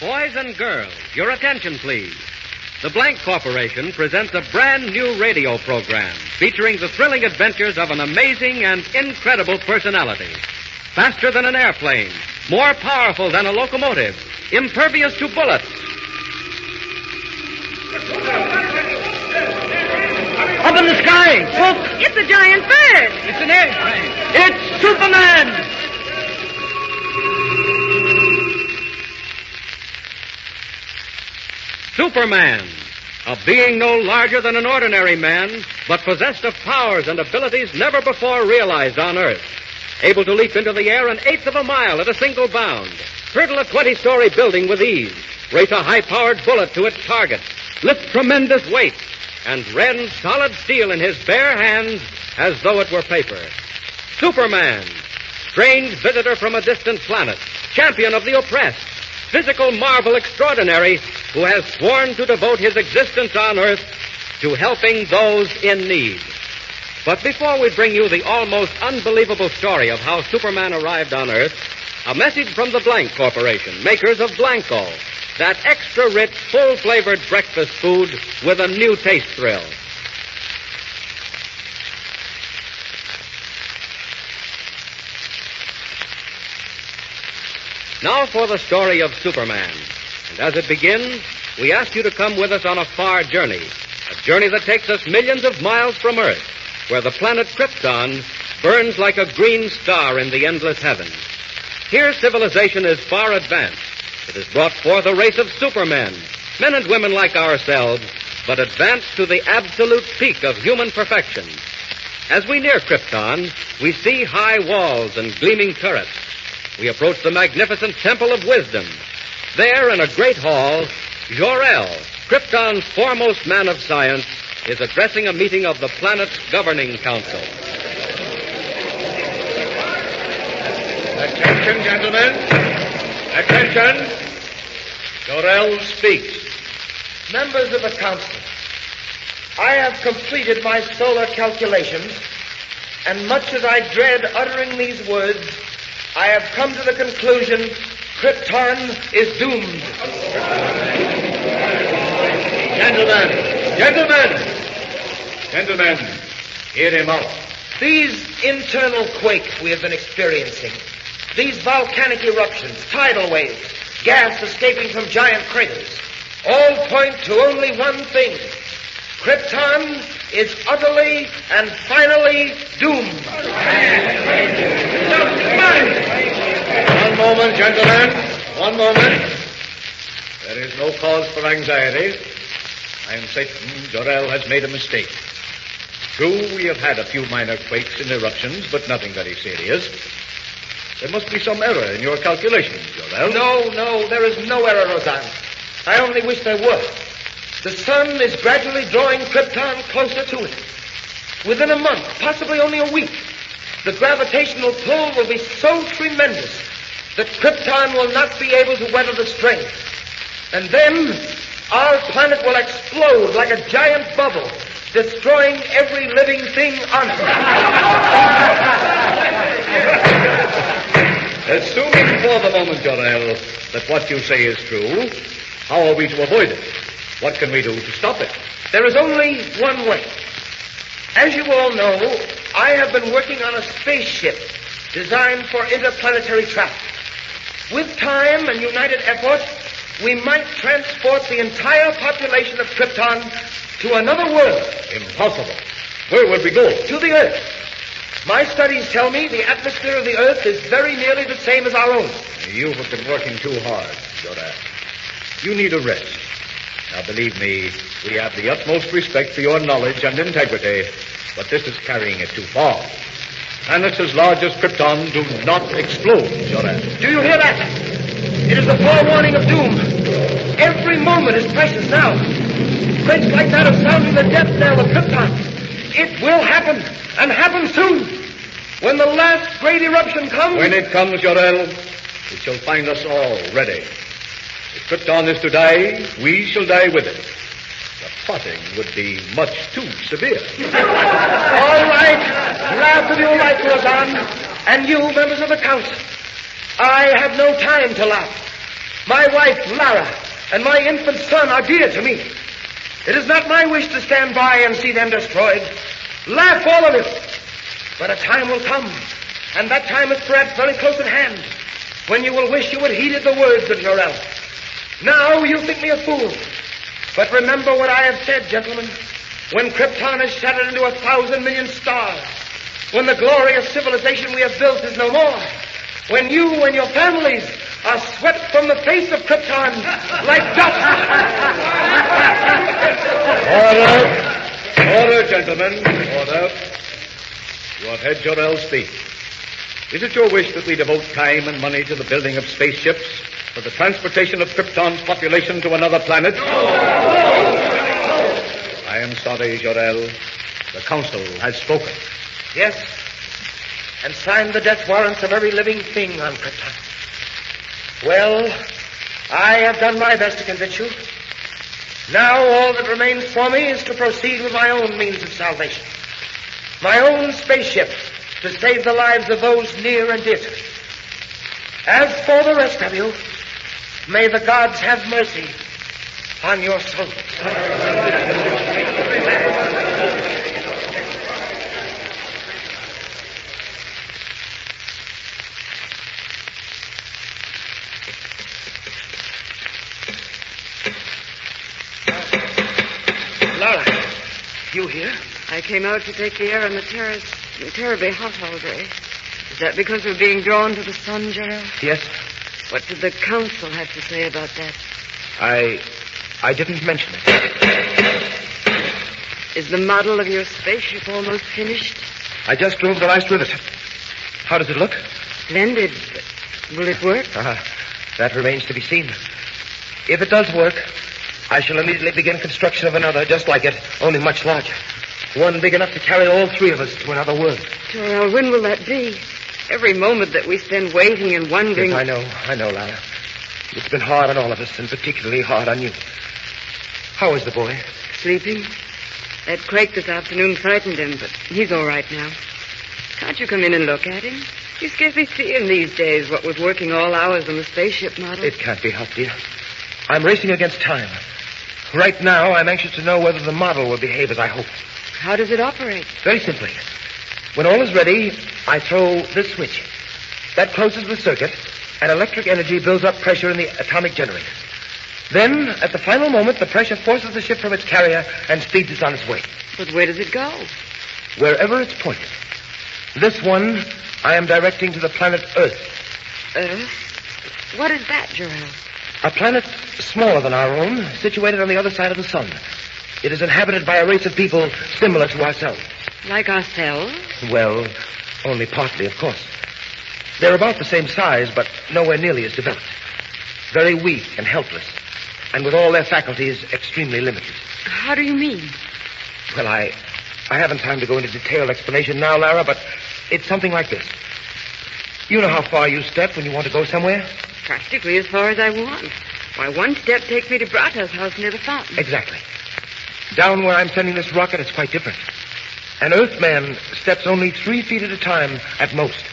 Boys and girls, your attention, please. The Blank Corporation presents a brand new radio program featuring the thrilling adventures of an amazing and incredible personality. Faster than an airplane, more powerful than a locomotive, impervious to bullets. Up in the sky! Look! It's a giant bird! It's an airplane! It's Superman! Superman, a being no larger than an ordinary man, but possessed of powers and abilities never before realized on Earth. Able to leap into the air 1/8 of a mile at a single bound, hurdle a 20-story building with ease, race a high-powered bullet to its target, lift tremendous weights, and rend solid steel in his bare hands as though it were paper. Superman, strange visitor from a distant planet, champion of the oppressed, physical marvel extraordinary who has sworn to devote his existence on Earth to helping those in need. But before we bring you the almost unbelievable story of how Superman arrived on Earth, a message from the Blank Corporation, makers of Blanco, that extra-rich, full-flavored breakfast food with a new taste thrill. Now for the story of Superman. And as it begins, we ask you to come with us on a far journey. A journey that takes us millions of miles from Earth, where the planet Krypton burns like a green star in the endless heavens. Here civilization is far advanced. It has brought forth a race of supermen, men and women like ourselves, but advanced to the absolute peak of human perfection. As we near Krypton, we see high walls and gleaming turrets. We approach the magnificent Temple of Wisdom. There, in a great hall, Jor-El, Krypton's foremost man of science, is addressing a meeting of the planet's governing council. Attention, gentlemen. Attention. Jor-El speaks. Members of the council, I have completed my solar calculations, and much as I dread uttering these words, I have come to the conclusion Krypton is doomed. Gentlemen, hear him out. These internal quakes we have been experiencing, these volcanic eruptions, tidal waves, gas escaping from giant craters, all point to only one thing. Krypton is utterly and finally doomed. One moment, gentlemen. One moment. There is no cause for anxiety. I am certain Jor-El has made a mistake. True, we have had a few minor quakes and eruptions, but nothing very serious. There must be some error in your calculations, Jor-El. No, there is no error, Roseanne. I only wish there were. The sun is gradually drawing Krypton closer to it. Within a month, possibly only a week, the gravitational pull will be so tremendous that Krypton will not be able to weather the strain. And then our planet will explode like a giant bubble, destroying every living thing on it. Assuming for the moment, Jor-El, that what you say is true, how are we to avoid it? What can we do to stop it? There is only one way. As you all know, I have been working on a spaceship designed for interplanetary travel. With time and united effort, we might transport the entire population of Krypton to another world. Impossible. Where would we go? To the Earth. My studies tell me the atmosphere of the Earth is very nearly the same as our own. You have been working too hard, Jor-El. You need a rest. Now, believe me, we have the utmost respect for your knowledge and integrity, but this is carrying it too far. Planets as large as Krypton do not explode, Jor-El. Do you hear that? It is the forewarning of doom. Every moment is precious now. Quakes like that are sounding the death knell of Krypton. It will happen, and happen soon. When the last great eruption comes... When it comes, Jor-El, it shall find us all ready. If Krypton is to die, we shall die with it. The potting would be much too severe. All right. Laugh if you like, Roseanne. And you, members of the council. I have no time to laugh. My wife, Lara, and my infant son are dear to me. It is not my wish to stand by and see them destroyed. Laugh, all of you. But a time will come, and that time is perhaps very close at hand, when you will wish you had heeded the words of Jor-El. Now you think me a fool. But remember what I have said, gentlemen. When Krypton is shattered into 1,000 million stars, when the glorious civilization we have built is no more, when you and your families are swept from the face of Krypton like dust. Order, gentlemen. Order. You have heard Jor-El speak. Is it your wish that we devote time and money to the building of spaceships for the transportation of Krypton's population to another planet? I am sorry, Jor-El. The Council has spoken. Yes, and signed the death warrants of every living thing on Krypton. Well, I have done my best to convince you. Now all that remains for me is to proceed with my own means of salvation. My own spaceship to save the lives of those near and dear to me. As for the rest of you, may the gods have mercy on your souls. Lara, you here? I came out to take the air on the terrace. It's been terribly hot all day. Is that because we're being drawn to the sun, Jor-El? Yes. What did the council have to say about that? I didn't mention it. Is the model of your spaceship almost finished? I just drove the last rivet. How does it look? Splendid, but will it work? That remains to be seen. If it does work, I shall immediately begin construction of another just like it, only much larger. One big enough to carry all three of us to another world. Jor-El, when will that be? Every moment that we spend waiting and wondering... Yes, I know, Lara. It's been hard on all of us, and particularly hard on you. How is the boy? Sleeping. That quake this afternoon frightened him, but he's all right now. Can't you come in and look at him? You scarcely see him these days, what with working all hours on the spaceship model. It can't be helped, dear. I'm racing against time. Right now, I'm anxious to know whether the model will behave as I hope. How does it operate? Very simply. When all is ready, I throw this switch. That closes the circuit, and electric energy builds up pressure in the atomic generator. Then, at the final moment, the pressure forces the ship from its carrier and speeds it on its way. But where does it go? Wherever it's pointed. This one, I am directing to the planet Earth. Earth? What is that, Jor-El? A planet smaller than our own, situated on the other side of the sun. It is inhabited by a race of people similar to ourselves. Like ourselves? Well, only partly, of course. They're about the same size, but nowhere nearly as developed. Very weak and helpless, and with all their faculties extremely limited. How do you mean? Well, I haven't time to go into detailed explanation now, Lara, but it's something like this. You know how far you step when you want to go somewhere? Practically as far as I want. Why, one step takes me to Brata's house near the fountain. Exactly. Down where I'm sending this rocket, it's quite different. An Earthman steps only 3 feet at a time at most.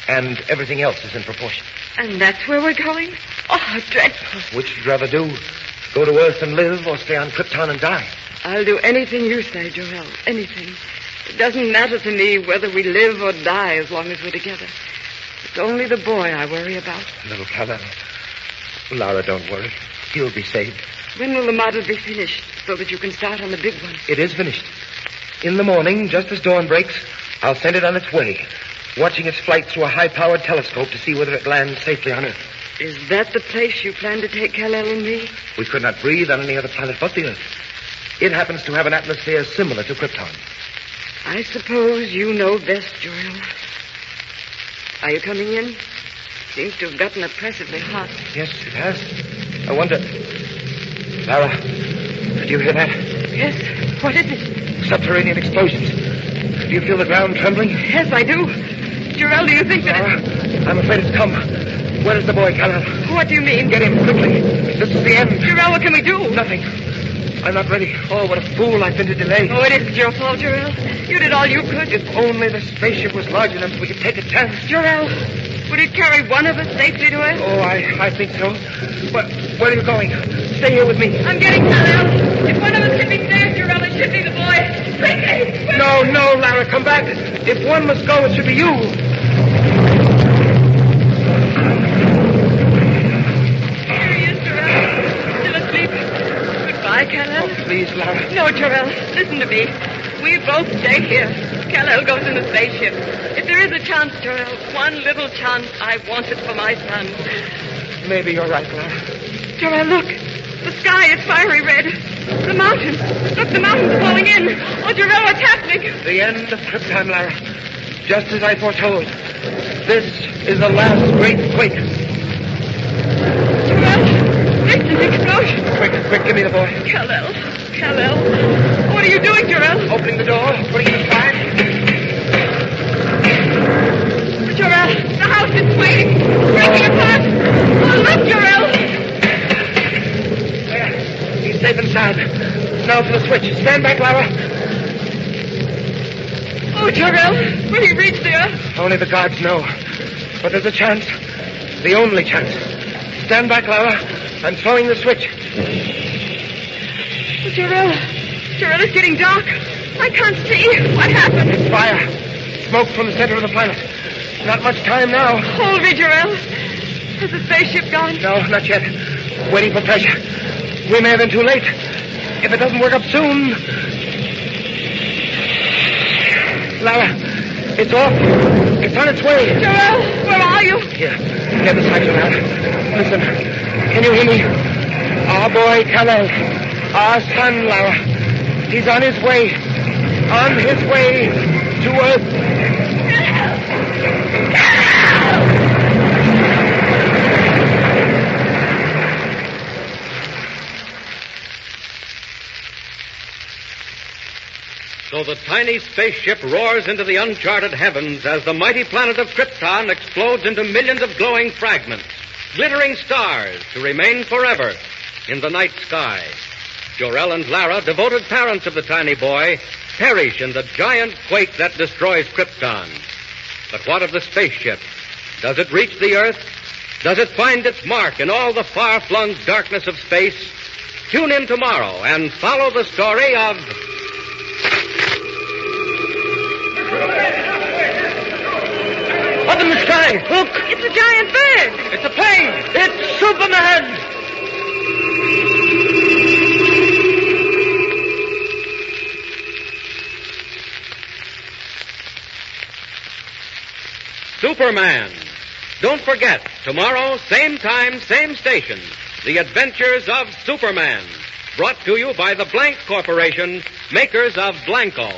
And everything else is in proportion. And that's where we're going? Oh, how dreadful. Which would you rather do? Go to Earth and live, or stay on Krypton and die? I'll do anything you say, Jor-El. Anything. It doesn't matter to me whether we live or die as long as we're together. It's only the boy I worry about. Little Kal-El. Lara, don't worry. He'll be saved. When will the model be finished so that you can start on the big one? It is finished. In the morning, just as dawn breaks, I'll send it on its way, watching its flight through a high-powered telescope to see whether it lands safely on Earth. Is that the place you plan to take Kal-El and me? We could not breathe on any other planet but the Earth. It happens to have an atmosphere similar to Krypton. I suppose you know best, Jor-El. Are you coming in? Seems to have gotten oppressively hot. Yes, it has. I wonder... Lara, did you hear that? Yes. What is it? Subterranean explosions. Do you feel the ground trembling? Yes, I do. Jor-El, do you think that... Lara, I'm afraid it's come. Where is the boy, Kal-El? What do you mean? Get him quickly. This is the end. Jor-El, what can we do? Nothing. I'm not ready. Oh, what a fool I've been to delay. Oh, it isn't your fault, Jarrell. You did all you could. If only the spaceship was large enough, we could take a chance. Jarrell, would it carry one of us safely to Earth? Oh, I think so. But where are you going? Stay here with me. I'm getting Jarrell. If one of us can be saved, Jarrell, it should be the boy. Quickly! No, Lara, come back. If one must go, it should be you. Here he is, Jarrell. Still asleep. Goodbye, Kal-El. Oh, please, Lara. No, Jarrell, listen to me. We both stay here. Kal-El goes in the spaceship. If there is a chance, Jarrell, one little chance, I want it for my son. Maybe you're right, Lara. Jarrell, look. The sky is fiery red. The mountains. Look, the mountains are falling in. Oh, Jarrell, what's happening? The end of Krypton, Lara. Just as I foretold. This is the last great quake. Jarrell, it's an explosion. Quick, give me the boy. Kal-El. What are you doing, Jarrell? Opening the door, putting in the fire. Jarrell, the house is swaying. Breaking apart. Oh, look, Jarrell. There. He's safe inside. Now for the switch. Stand back, Lara. Oh, Jarrell, will he reach the Earth? Only the gods know. But there's a chance. The only chance. Stand back, Lara. I'm throwing the switch. Oh, Jarrell, it's getting dark. I can't see. What happened? It's fire. Smoke from the center of the planet. Not much time now. Hold me, Jarrell. Has the spaceship gone? No, not yet. Waiting for pressure. We may have been too late. If it doesn't work up soon... Lara, it's off. It's on its way. Jarrell, where are you? Here, get beside you, Lara. Listen, can you hear me? Our boy, Kal-El. Our son, Lara. He's on his way. On his way to Earth. So the tiny spaceship roars into the uncharted heavens as the mighty planet of Krypton explodes into millions of glowing fragments, glittering stars to remain forever in the night sky. Jor-El and Lara, devoted parents of the tiny boy, perish in the giant quake that destroys Krypton. But what of the spaceship? Does it reach the Earth? Does it find its mark in all the far-flung darkness of space? Tune in tomorrow and follow the story of... Up in the sky, look! It's a giant bird. It's a plane! It's Superman! Superman. Don't forget, tomorrow, same time, same station, The Adventures of Superman. Brought to you by the Blank Corporation, makers of Blanco.